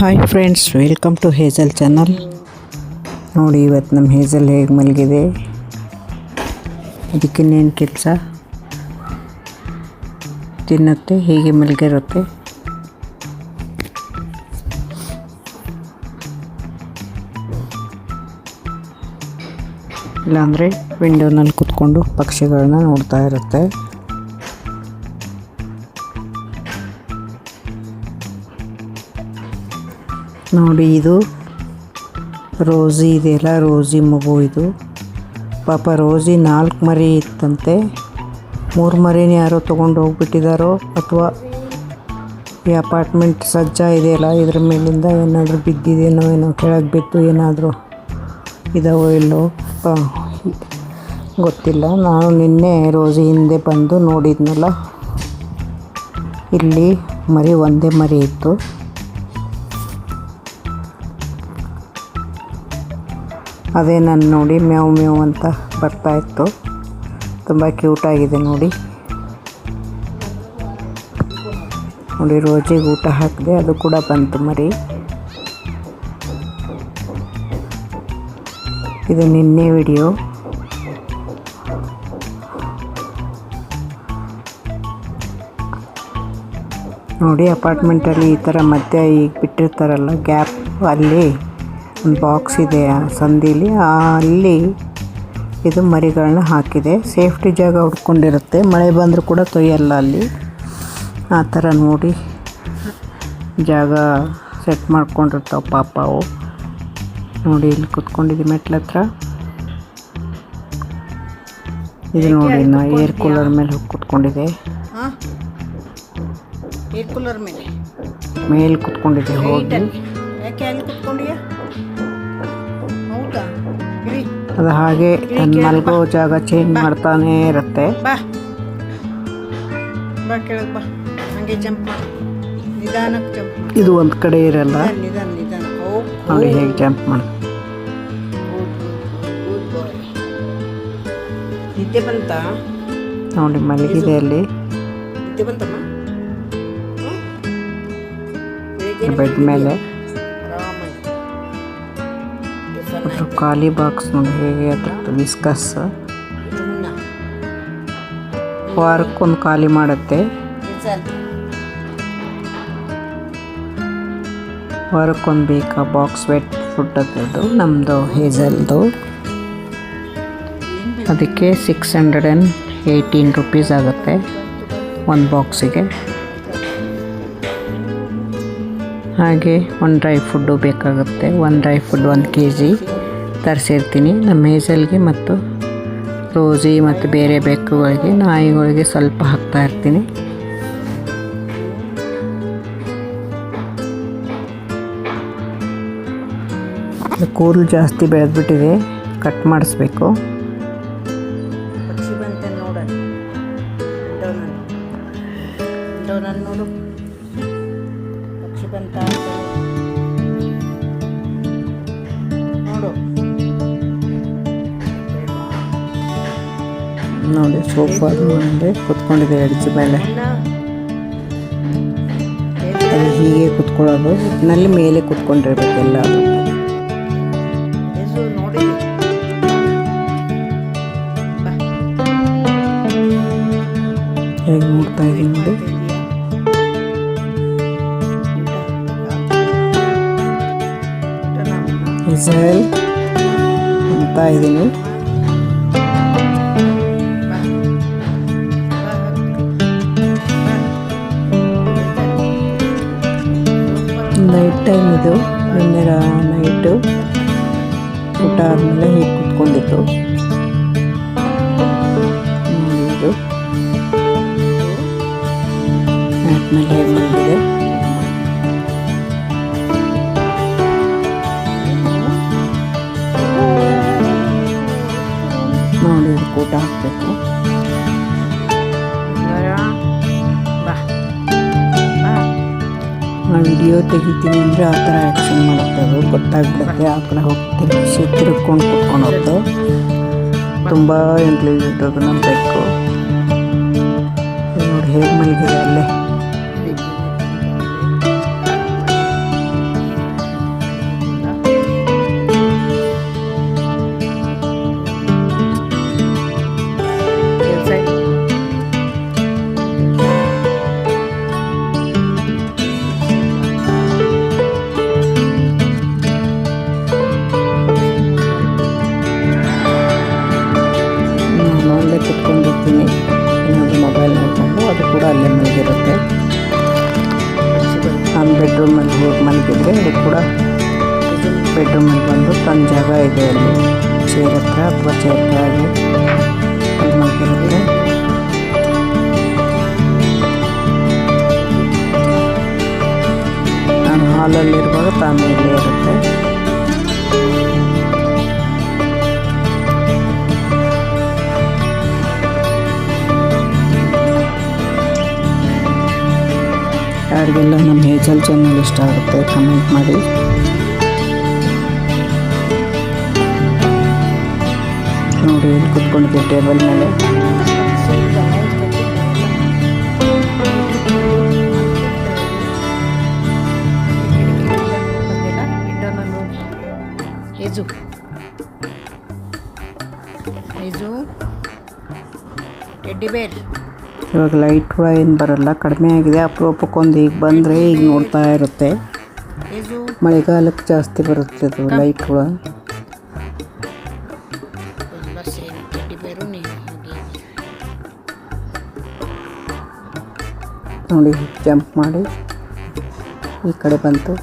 Hi friends, welcome to Hazel channel. ನೋಡಿ, ಇವತ್ತು ನಮ್ಮ ಹೇಜಲ್ ಹೇಗೆ ಮಲಗಿದೆ. ಅದಕ್ಕಿನ್ನೇನು ಕೆಲಸ, ತಿನ್ನುತ್ತೆ, ಹೀಗೆ ಮಲಗಿರುತ್ತೆ. ಇಲ್ಲಾಂದರೆ ವಿಂಡೋನಲ್ಲಿ ಕೂತ್ಕೊಂಡು ಪಕ್ಷಿಗಳನ್ನ ನೋಡ್ತಾ ಇರುತ್ತೆ. ನೋಡಿ, ಇದು ರೋಸಿ ಇದೆಯಲ್ಲ, ರೋಸಿ ಮಗು ಇದು. ಪಾಪ ರೋಸಿ 4 ಮರಿ ಇತ್ತಂತೆ. 3 ಮರಿನ ಯಾರೋ ತೊಗೊಂಡು ಹೋಗ್ಬಿಟ್ಟಿದ್ದಾರೋ, ಅಥವಾ ಈ ಅಪಾರ್ಟ್ಮೆಂಟ್ ಸಜ್ಜಾ ಇದೆಯಲ್ಲ, ಇದ್ರ ಮೇಲಿಂದ ಏನಾದರೂ ಬಿದ್ದಿದೆಯೋ, ಏನೋ ಕೆಳಗೆ ಬಿದ್ದು ಏನಾದರೂ ಇದಾವೋ ಇಲ್ಲೋ ಗೊತ್ತಿಲ್ಲ. ನಾನು ನಿನ್ನೆ ರೋಸಿ ಹಿಂದೆ ಬಂದು ನೋಡಿದ್ನಲ್ಲ, ಇಲ್ಲಿ ಒಂದೇ ಮರಿ ಇತ್ತು. ಅದೇ ನಾನು ನೋಡಿ ಮ್ಯಾವ್ ಮ್ಯಾವ್ ಅಂತ ಬರ್ತಾಯಿತ್ತು. ತುಂಬ ಕ್ಯೂಟಾಗಿದೆ ನೋಡಿ. ರೋಜಿಗೆ ಊಟ ಹಾಕಿದೆ, ಅದು ಕೂಡ ಬಂತು ಮರಿ. ಇದು ನಿನ್ನೆ ವಿಡಿಯೋ. ನೋಡಿ, ಅಪಾರ್ಟ್ಮೆಂಟಲ್ಲಿ ಈ ಥರ ಮಧ್ಯೆ ಈಗ ಬಿಟ್ಟಿರ್ತಾರಲ್ಲ ಗ್ಯಾಪ್, ಅಲ್ಲಿ ಒಂದು ಬಾಕ್ಸ್ ಇದೆ ಸಂದಿಲಿ, ಅಲ್ಲಿ ಇದು ಮರಿಗಳನ್ನ ಹಾಕಿದೆ. ಸೇಫ್ಟಿ ಜಾಗ ಹುಡ್ಕೊಂಡಿರುತ್ತೆ, ಮಳೆ ಬಂದರೂ ಕೂಡ ತೊಯ್ಯಲ್ಲ ಅಲ್ಲಿ. ಆ ಥರ ನೋಡಿ ಜಾಗ ಸೆಟ್ ಮಾಡ್ಕೊಂಡಿರ್ತಾವೆ ಪಾಪ ಅವು. ನೋಡಿ, ಇಲ್ಲಿ ಕೂತ್ಕೊಂಡಿದ್ದೀವಿ ಮೆಟ್ಲ ಹತ್ರ. ಇದು ನೋಡಿ, ನಾ ಏರ್ ಕೂಲರ್ ಮೇಲೆ ಹೋಗಿ ಕೂತ್ಕೊಂಡಿದೆ. ಏರ್ ಕೂಲರ್ ಮೇಲೆ ಕೂತ್ಕೊಂಡಿದೆ ಹೋಗಿ. ಯಾಕೆ ಅಲ್ಲಿ ಕೂತ್ಕೊಂಡಿಯಾ? ಹೌದಾ? ಅದು ಹಾಗೆ ತನ್ನ ಮಲಗೋ ಜಾಗ ಚೇಂಜ್ ಮಾಡ್ತಾನೇ ಇರುತ್ತೆ. ಬಾ ಬಾ ಕೆಳಗೆ ಬಾ, ಹಂಗೆ ಜಂಪ್ ಮಾಡು, ನಿಧಾನಕ್ಕೆ ಜಂಪ್ ಮಾಡು. ಇದು ಒಂದು ಕಡೆ ಇರಲ್ಲ. ನಿಧಾನ ನಿಧಾನ. ನೋಡಿ ಹೇಗೆ ಜಂಪ್ ಮಾಡಿ. ನಿದ್ದೆ ಬಂತ? ನೋಡಿ ಮಲಗಿದೆ ಅಲ್ಲಿ ನಿದ್ದೆ ಬಂತಮ್ಮ ಬೆಡ್ ಮೇಲೆ. ಖಾಲಿ ಬಾಕ್ಸ್ ನೋಡಿ ಹೇಗೆ ಅದಕ್ಕೆ ವಿಸ್ಕಸ್ ವಾರಕ್ಕೊಂದು ಖಾಲಿ ಮಾಡುತ್ತೆ. ವಾರಕ್ಕೊಂದು ಬೇಕಾ ಬಾಕ್ಸ್ ವೆಟ್ ಫುಡ್ ಅದು ನಮ್ಮದು ಹೇಜಲ್ದು. ಅದಕ್ಕೆ 618 ರೂಪೀಸ್ ಆಗುತ್ತೆ ಒಂದು ಬಾಕ್ಸಿಗೆ. ಹಾಗೆ ಒಂದು ಡ್ರೈ ಫುಡ್ಡು ಬೇಕಾಗುತ್ತೆ. ಒಂದು ಡ್ರೈ ಫುಡ್ 1 kg ತರಿಸಿರ್ತೀನಿ ನಮ್ಮ ಹೇಜಲ್ಗೆ ಮತ್ತು ರೋಸಿ ಮತ್ತು ಬೇರೆ ಬೆಕ್ಕುಗಳಿಗೆ, ನಾಯಿಗಳಿಗೆ ಸ್ವಲ್ಪ ಹಾಕ್ತಾ ಇರ್ತೀನಿ. ಕೂದಲು ಜಾಸ್ತಿ ಬೆಳೆದ್ಬಿಟ್ಟಿದೆ, ಕಟ್ ಮಾಡಿಸ್ಬೇಕು. ಪಕ್ಷಿ ಬಂತೆ ನೋಡ, ನೋಡು ಪಕ್ಷಿ ಬಂತ ನೋಡು. ನೋಡಿ, ಸೋಫಾ ಮುಂದೆ ಕೂತ್ಕೊಂಡಿದೆ ಎಡ್ಜ್ ಮೇಲೆ. ಅದು ಹೀಗೆ ಕೂತ್ಕೊಳ್ಳೋದು, ನಲ್ಲಿ ಮೇಲೆ ಕೂತ್ಕೊಂಡಿರ್ಬೇಕು ಎಲ್ಲ. ಹೇಗೆ ನೋಡ್ತಾ ಇದ್ದೀನಿ ನೋಡಿ. ಹೇಜಲ್ ಅಂತ ಇದ್ದೀನಿ. ನೈಟ್ ಟೈಮ್ ಇದು. ನಿನ್ನೆ ನೈಟು ಊಟ ಆದಮೇಲೆ ಹೀಗೆ ಕೂತ್ಕೊಂಡಿತ್ತು. ಇದು ಮ್ಯಾಟ್ ಮೇಲೆ ಹೇಗೆ ಮಲಗಿದೆ. ನೋಡಿ, ಇದಕ್ಕೆ ಊಟ ಹಾಕಬೇಕು. ನಾನು ವಿಡಿಯೋ ತೆಗಿತೀನಿ ಅಂದರೆ ಆ ಥರ ಆ್ಯಕ್ಷನ್ ಮಾಡುತ್ತೆ, ಅದು ಗೊತ್ತಾಗ್ಬಿಡುತ್ತೆ. ಆ ಕಡೆ ಹೋಗ್ತೀನಿ, ತಿರ್ಕೊಂಡು ಕೂತ್ಕೊಂಡು ತುಂಬ ಇಂಟೆಲಿಜೆಂಟ್ ಅದು ನಮ್ಮ ಬೆಕ್ಕು. ನೋಡಿ ಹೇಗೆ ಮಲಗಿದೆ ಅಲ್ಲೇ. ಬೆಡ್ರೂಮಲ್ಲಿ ಹೋಗಿ ಮಲಗಿದ್ರೆ ಅದು ಕೂಡ ಬೆಡ್ರೂಮಲ್ಲಿ ಬಂದು ತನ್ನ ಜಾಗ ಇದೆ ಅಲ್ಲಿ ಚೇರ್ ಹತ್ರ ಅಥವಾ ಚೇರ್ ಕೆಳಗೆ ಅಲ್ಲಿ ಮಲಗಿರುತ್ತೆ. ನಾನು ಹಾಲಲ್ಲಿರುವಾಗ ತಾನು ಇಲ್ಲೇ ಇರುತ್ತೆ. ಯಾರಿಗೆಲ್ಲ ನಮ್ಮ ಹೇಜಲ್ ಚಾನಲ್ ಇಷ್ಟ ಆಗುತ್ತೆ ಕಮೆಂಟ್ ಮಾಡಿ. ನೋಡಿ ಇಲ್ಲಿ ಕುತ್ಕೊಂಡಿದ್ದೆ ಟೇಬಲ್ ಮೇಲೆ. ಟೆಡ್ಡಿ ಬೇರ್ ಇವಾಗ ಲೈಟ್ ಕೂಡ ಏನು ಬರಲ್ಲ, ಕಡಿಮೆ ಆಗಿದೆ. ಅಪರೂಪಕ್ಕೊಂದು ಈಗ ಬಂದರೆ ಈಗ ನೋಡ್ತಾ ಇರುತ್ತೆ. ಮಳೆಗಾಲಕ್ಕೆ ಜಾಸ್ತಿ ಬರುತ್ತೆ ಅದು ಲೈಟ್ ಕೂಡ. ನೋಡಿ ಜಂಪ್ ಮಾಡಿ ಈ ಕಡೆ ಬಂತು.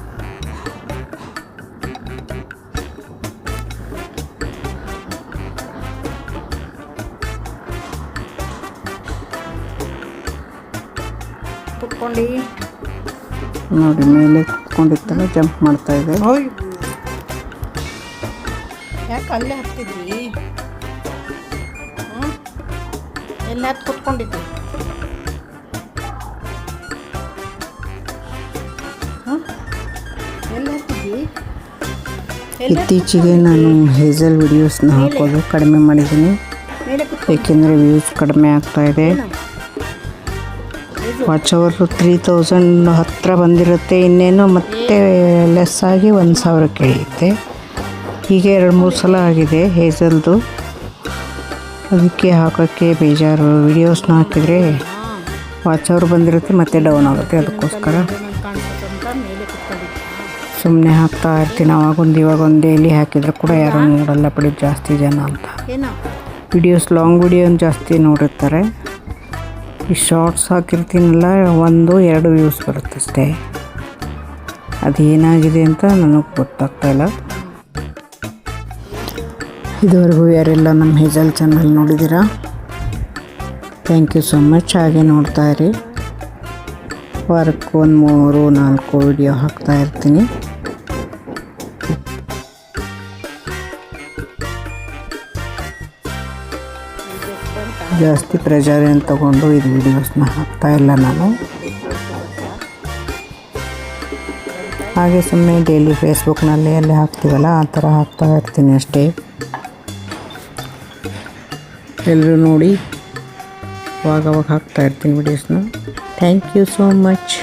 ಕುತ್ಕೊಂಡು ನೋಡಿ ಮೇಲೆ ಕುತ್ಕೊಂಡಿತ್ತಲ್ಲ ಜಂಪ್ ಮಾಡ್ತಾ ಇದೆ. ಯಾಕೆ ಅಲ್ಲೇ ಹತ್ತಿದ್ವಿ? ಎಲ್ಲ ಹತ್ತು ಕುತ್ಕೊಂಡಿದ್ವಿ. ಎಲ್ಲ ಹತ್ತಿದ್ವಿ. ಇತ್ತೀಚೆಗೆ ನಾನು ಹೇಜಲ್ ವಿಡಿಯೋಸ್ನ ಹಾಕೋದು ಕಡಿಮೆ ಮಾಡಿದ್ದೀನಿ, ಏಕೆಂದರೆ ವ್ಯೂಸ್ ಕಡಿಮೆ ಆಗ್ತಾ ಇದೆ. ವಾಚ್ ಅವರ್ 3000 ಹತ್ತಿರ ಬಂದಿರುತ್ತೆ. ಇನ್ನೇನು ಮತ್ತೆ ಲೆಸ್ ಆಗಿ 1000 ಇಳಿಯುತ್ತೆ. ಹೀಗೆ 2-3 ಸಲ ಆಗಿದೆ ಹೇಜಲ್ದು. ಅದಕ್ಕೆ ಹಾಕೋಕ್ಕೆ ಬೇಜಾರು. ವಿಡಿಯೋಸ್ನ ಹಾಕಿದರೆ ವಾಚ್ ಅವರ್ ಬಂದಿರುತ್ತೆ ಮತ್ತೆ ಡೌನ್ ಆಗುತ್ತೆ. ಅದಕ್ಕೋಸ್ಕರ ಸುಮ್ಮನೆ ಹಾಕ್ತಾ ಇರ್ತೀನಿ. ಇವಾಗೊಂದು ಡೈಲಿ ಹಾಕಿದರೆ ಕೂಡ ಯಾರೂ ನೋಡಲ್ಲ ಬಿಡಿ ಜಾಸ್ತಿ ಜನ ಅಂತ. ವಿಡಿಯೋಸ್ ಲಾಂಗ್ ವಿಡಿಯೋ ಜಾಸ್ತಿ ನೋಡಿರ್ತಾರೆ. ಈ ಶಾರ್ಟ್ಸ್ ಹಾಕಿರ್ತೀನಲ್ಲ 1-2 ವ್ಯೂಸ್ ಬರುತ್ತೆ ಅಷ್ಟೇ. ಅದೇನಾಗಿದೆ ಅಂತ ನನಗೆ ಗೊತ್ತಾಗ್ತಾಯಿಲ್ಲ. ಇದುವರೆಗೂ ಯಾರೆಲ್ಲ ನಮ್ಮ ಹೇಜಲ್ ಚಾನಲ್ ನೋಡಿದ್ದೀರಾ, ಥ್ಯಾಂಕ್ ಯು ಸೊ ಮಚ್. ಹಾಗೆ ನೋಡ್ತಾ ಇರಿ. ವಾರಕ್ಕೆ 3-4 ವಿಡಿಯೋ ಹಾಕ್ತಾ ಇರ್ತೀನಿ. ಜಾಸ್ತಿ ಪ್ರೆಷರ್ ಏನು ತೊಗೊಂಡು ಇದು ವೀಡಿಯೋಸ್ನ ಹಾಕ್ತಾಯಿಲ್ಲ ನಾನು. ಹಾಗೆ ಸುಮ್ಮನೆ ಡೈಲಿ ಫೇಸ್ಬುಕ್ನಲ್ಲಿ ಅಲ್ಲಿ ಹಾಕ್ತೀವಲ್ಲ ಆ ಥರ ಹಾಕ್ತಾ ಇರ್ತೀನಿ ಅಷ್ಟೇ. ಎಲ್ಲರೂ ನೋಡಿ ಅವಾಗವಾಗ ಹಾಕ್ತಾ ಇರ್ತೀನಿ ವೀಡಿಯೋಸ್ನ. Thank you so much.